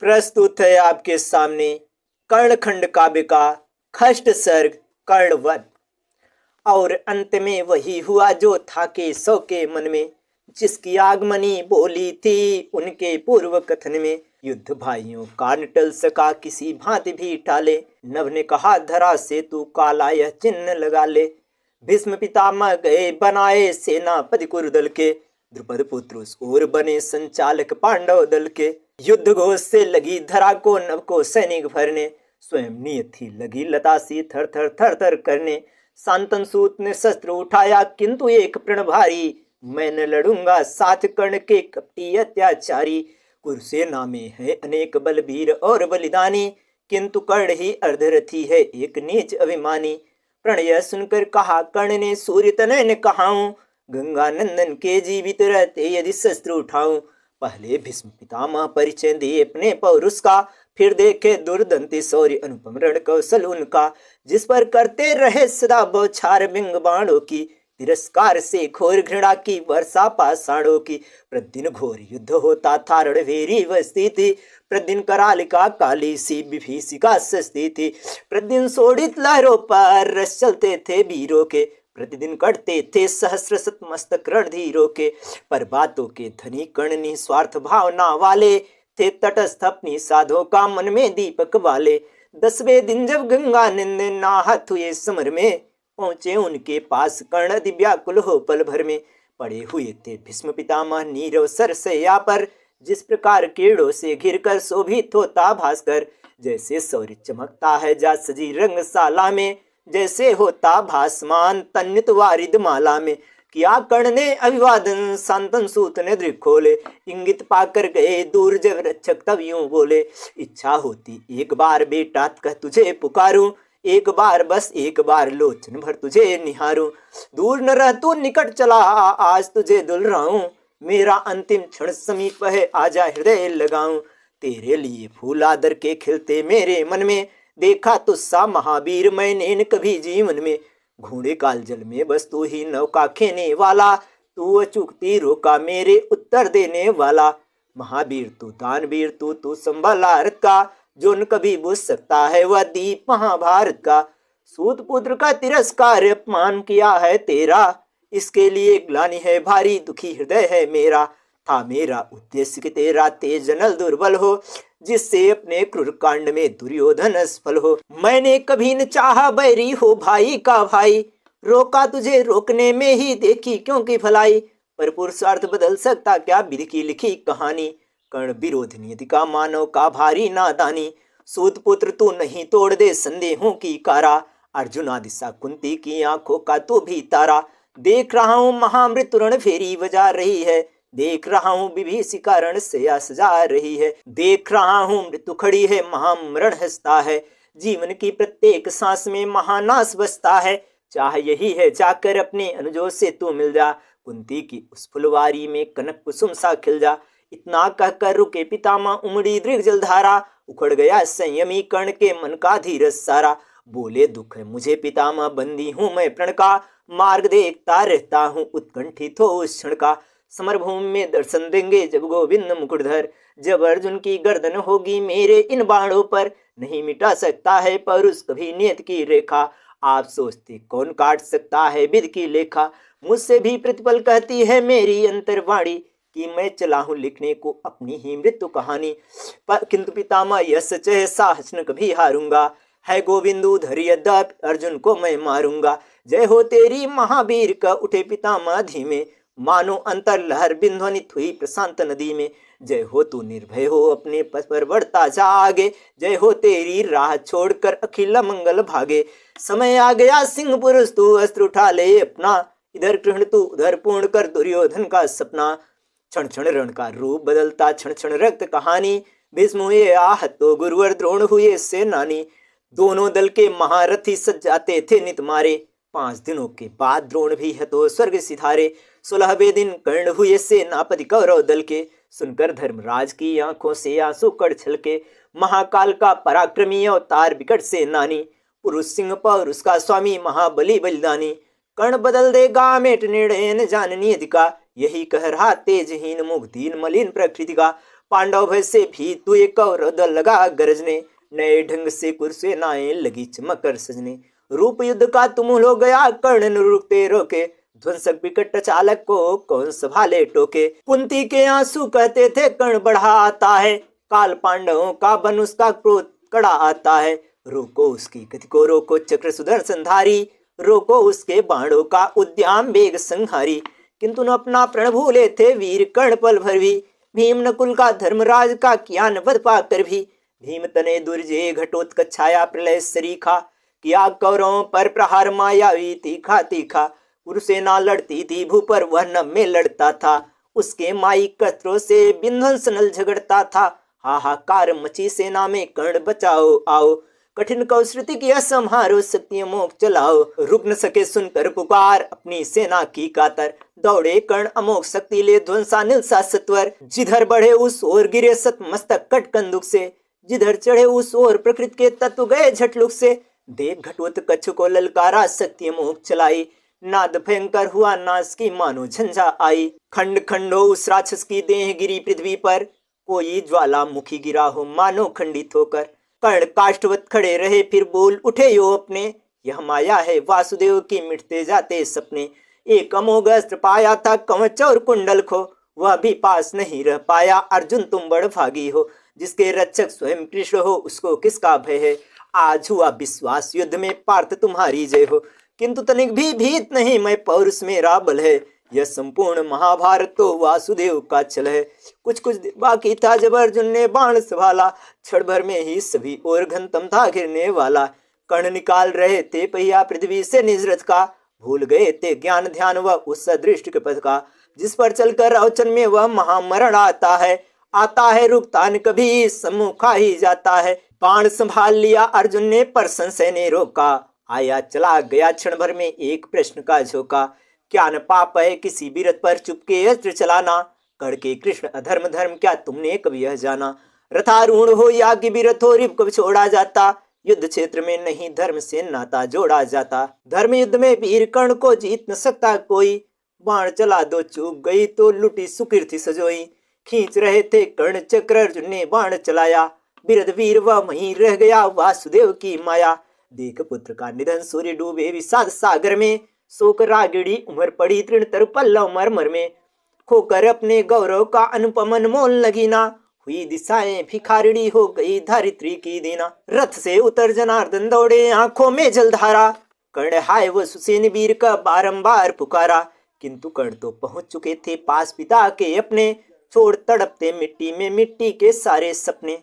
प्रस्तुत है आपके सामने कर्णखंड काव्य का खष्ट सर्ग कर्णवध। और अंत में वही हुआ जो था के सौ के मन में, जिसकी आगमनी बोली थी उनके पूर्व कथन में। युद्ध भाइयों का न टल सका किसी भांति भी टाले, नभ ने कहा धरा से तू काला यह चिन्ह लगा ले। भीष्म पितामह गए बनाए सेनापति कुरुदल के, द्रुपद पुत्र उस ओर बने संचालक पांडव दल के। युद्ध घोष से लगी धरा को नभ को सैनिक भरने, स्वयं नियत थी लगी लता सी थर थर थर थर करने। शांतन सूत ने शस्त्र उठाया किंतु एक प्रण भारी, मैं न लड़ूंगा साथ कर्ण के कपटी अत्याचारी। कुरुसेना में है अनेक बलबीर और बलिदानी, किंतु कर्ण ही अर्धरथी है एक नीच अभिमानी। प्रणय सुनकर कहा कर्ण ने सूर्य तनय ने कहाऊं, गंगा नंदन के जीवित रहते यदि शस्त्र उठाऊं। पहले भीष्म पितामह परिचय दिए अपने पौरुष का, फिर देखे दुर्दंती शौर्य अनुपम रण कौशल उनका। जिस पर करते रहे सदा बौछार बिंग बाणों की, तिरस्कार से घोर घृणा की वर्षा पाषाणों की। प्रतिदिन घोर युद्ध होता था रणभेरी वस्ती थी, प्रतिदिन करालिका काली सी विभीषिका सस्ती थी। प्रतिदिन शोणित लहरों पर रस चलते थे वीरों के, प्रतिदिन कटते थे सहस्र शत मस्तक रणधीरों के। पर बातों के धनी कर्ण निस्वार्थ भावना वाले थे, तटस्थ अपनी साधो का मन में दीपक वाले। 10वें दिन जब गंगा नंद नाहत हुए समर में, पहुंचे उनके पास कर्ण अति व्याकुल हो पल भर में। पड़े हुए थे भीष्म पितामह नीरव सरसैया पर, जिस प्रकार कीड़ों से घिर कर शोभित होता भास्कर। जैसे शौर्य चमकता है जा सजी रंगशाला में, जैसे होता भासमान तन्वित वारिद माला में। किया कर्ण ने अभिवादन शांतन सूत ने दृक खोले, इंगित पाकर गए दूर जब रक्षक तब यूं बोले। इच्छा होती एक बार बेटा कह तुझे पुकारूं, एक बार बस एक बार लोचन भर तुझे निहारूं। दूर न रह तू निकट चला आज तुझे दुल रहा हूं, मेरा अंतिम क्षण समीप है आजा हृदय लगाऊं। तेरे लिए फूल आदर के खिलते मेरे मन में, देखा तुस्सा महावीर मैंने न कभी जीवन में। घोड़े काल जल में बस तू ही नौका खेने वाला, तू अचूकती रोका मेरे उत्तर देने वाला। महावीर तू दानवीर तू संभलारत का, जो न कभी बुझ सकता है वह दीप महाभारत का। सूत पुत्र का तिरस्कार अपमान किया है तेरा, इसके लिए ग्लानि है भारी दुखी हृदय है मेरा। था मेरा उद्देश्य कि तेरा तेज नल दुर्बल हो, जिससे अपने क्रूर कांड में दुर्योधन असफल हो। मैंने कभी न चाहा बैरी हो भाई का भाई, रोका तुझे रोकने में ही देखी क्योंकि भलाई। पर पुरुषार्थ बदल सकता क्या विधि की लिखी कहानी, कर्ण विरोध नियति का मानव का भारी नादानी। सूत पुत्र तू नहीं तोड़ दे संदेहों की कारा, अर्जुन आदि सा कुंती की आंखों का तू भी तारा। देख रहा हूँ महामृत्यु रण फेरी बजा रही है, देख रहा हूँ विभीषिका रण से सजा रही है। देख रहा हूँ मृत्यु खड़ी है महामरण हंसता है, जीवन की प्रत्येक सांस में महानाश बसता है। चाह यही है जाकर अपने अनुजों से तू मिल जा, कुंती की उस फुलवारी में कनक कुसुम सा खिल जा। इतना कहकर रुके पितामह उमड़ी दृढ़ जलधारा, उखड़ गया संयमी कर्ण के मन का धीरज सारा। बोले दुख है मुझे पितामह बंदी हूँ मैं प्रण का, मार्ग देखता रहता हूँ उत्कंठित हो उस क्षण का। समरभूमि में दर्शन देंगे जब गोविंद मुकुटधर, जब अर्जुन की गर्दन होगी मेरे इन बाणों पर। नहीं मिटा सकता है परुष कभी नियत की रेखा, आप सोचते कौन काट सकता है विधि की लेखा। मुझसे भी प्रतिपल कहती है मेरी अंतर्वाणी, कि मैं चला हूँ लिखने को अपनी ही मृत्यु कहानी। पर किंतु पितामह यह सच है साहस न कभी हारूंगा, है गोविंद उधर यद्यपि अर्जुन को मैं मारूंगा। जय हो तेरी महावीर का उठे पितामह धीमे, मानो अंतर लहर बिंध्वनित हुई प्रशांत नदी में। जय हो तू निर्भय हो अपने पथ पर बढ़ता जा आगे, जय हो तेरी राह छोड़कर अखिल मंगल भागे। समय आ गया सिंह पुरुष तू अस्त्र उठा ले अपना, इधर कृष्ण तू उधर पूर्ण कर दुर्योधन का सपना। क्षण क्षण रण का रूप बदलता क्षण क्षण रक्त कहानी, भीष्म हुए आहत तो गुरुवर द्रोण हुए सेनानी। दोनों दल के महारथी सज जाते थे नित मारे, 5 दिनों के बाद द्रोण भी हतो स्वर्ग सिधारे। 16वें दिन कर्ण हुए सेनापति कौरव दल के, सुनकर धर्मराज की आंखों से आंसू कड़ छलके। महाकाल का पराक्रमी अवतार विकट सेनानी, पुरुष सिंह पौरुष का स्वामी महाबली बलिदानी। कर्ण बदल देगा मेट निर्णय न जाननी अधिका, यही कह रहा तेजहीन मुख दीन मलिन प्रकृति का। पांडव भय से भी तू कौरव दल लगा गरजने, नए ढंग से कुरसेनाएं लगी चमकर सजने। रूप युद्ध का तुमुल हो गया कर्ण न रुकते रोके, ध्वंसक विकट चालक को कौन संभाले टोके। कुंती के आंसू कहते थे कर्ण बढ़ा आता है, काल पांडवों का बन उसका क्रोध कड़ा आता है। रोको उसकी गति को रोको चक्र सुदर्शन धारी, रोको उसके बाणों का उद्यम वेग संहारी। किंतु न अपना प्रण भूले थे वीर कर्ण पल भर भी, भीम नकुल का धर्मराज का किया न वध पाकर भी। भीम तने दुर्जय घटोत्कच छाया प्रलय सरीखा, किया कौरवों पर प्रहार मायावी तीखा तीखा। कुरुसेना लड़ती थी भूपर वह नभ में लड़ता था, उसके माई कत्रों से विध्वंस नल झगड़ता था। हाहाकार मची सेना में कर्ण बचाओ आओ, कठिन कौश्रुति की असंहारो शक्तियां मोक चलाओ। रुक न सके सुनकर पुकार अपनी सेना की कातर, दौड़े कर्ण अमोघ शक्ति ले ध्वंसानिल सा सत्वर। जिधर बढ़े उस ओर गिरे सत मस्तक कट कंदुक से, जिधर चढ़े उस ओर प्रकृति के तत्व गए झटलुक से। देख घटोत्कच को ललकारा शक्ति मोक चलाई, नाद भयंकर हुआ नाश की मानो झंझा आई। खंड खंडो उस राक्षस की देह गिरी पृथ्वी पर, कोई ज्वालामुखी गिरा हो मानो खंडित होकर। कर्ण काष्ठवत खड़े रहे फिर बोल उठे यो अपने, यह माया है वासुदेव की मिटते जाते सपने। एक अमोघ अस्त्र पाया था कवच और कुंडल को, वह भी पास नहीं रह पाया अर्जुन तुम बड़ भागी हो। जिसके रक्षक स्वयं कृष्ण हो उसको किसका भय है, आज हुआ विश्वास युद्ध में पार्थ तुम्हारी जय हो। किंतु तनिक भी भीत नहीं मैं पौरुष मेरा बल है, यह संपूर्ण महाभारत तो वासुदेव का छल है। कुछ कुछ बाकी था जब अर्जुन ने बाण संभाला, क्षण भर में ही सभी और घनतम था घिरने वाला। कर्ण निकाल रहे थे पहिया पृथ्वी से निज रथ का, भूल गए थे ज्ञान ध्यान व उस सदृष्ट के पथ का। जिस पर चलकर अवचन में वह महामरण आता है रुकता न कभी सम्मुखा ही जाता है। बाण संभाल लिया अर्जुन ने पर संशय ने रोका, आया चला गया क्षण भर में एक प्रश्न का झोंका। क्या न पाप है किसी भी रथ पर चुपके अस्त्र चलाना, कर्ण के कृष्ण अधर्म धर्म क्या तुमने कभी यह जाना। रथारूढ़ हो या कि विरथ हो रिप कब छोड़ा जाता, युद्ध क्षेत्र में नहीं धर्म से नाता जोड़ा जाता। धर्म युद्ध में वीर कर्ण को जीत न सकता कोई, बाण चला दो चूक गई तो लुटी सुकीर्ति सजोई। खींच रहे थे कर्ण चक्र अर्जुन ने बाण चलाया, बिरध वीर वह वहीं रह गया वासुदेव की माया। देख पुत्र का निधन सूर्य डूबे विषाद सागर में, शोक रागिणी उमर पड़ी तृण तर पल्लव मरमर में। खोकर अपने गौरव का अनुपम अनमोल नगीना, हुई दिशाएं भिखारिणी हो गई धारित्री की दीना। रथ से उतर जनार्दन दौड़े आंखों में जलधारा, कर्ण हाय वो सुसेन वीर का बारंबार पुकारा। किंतु कर्ण तो पहुंच चुके थे पास पिता के अपने, छोड़ तड़पते मिट्टी में मिट्टी के सारे सपने।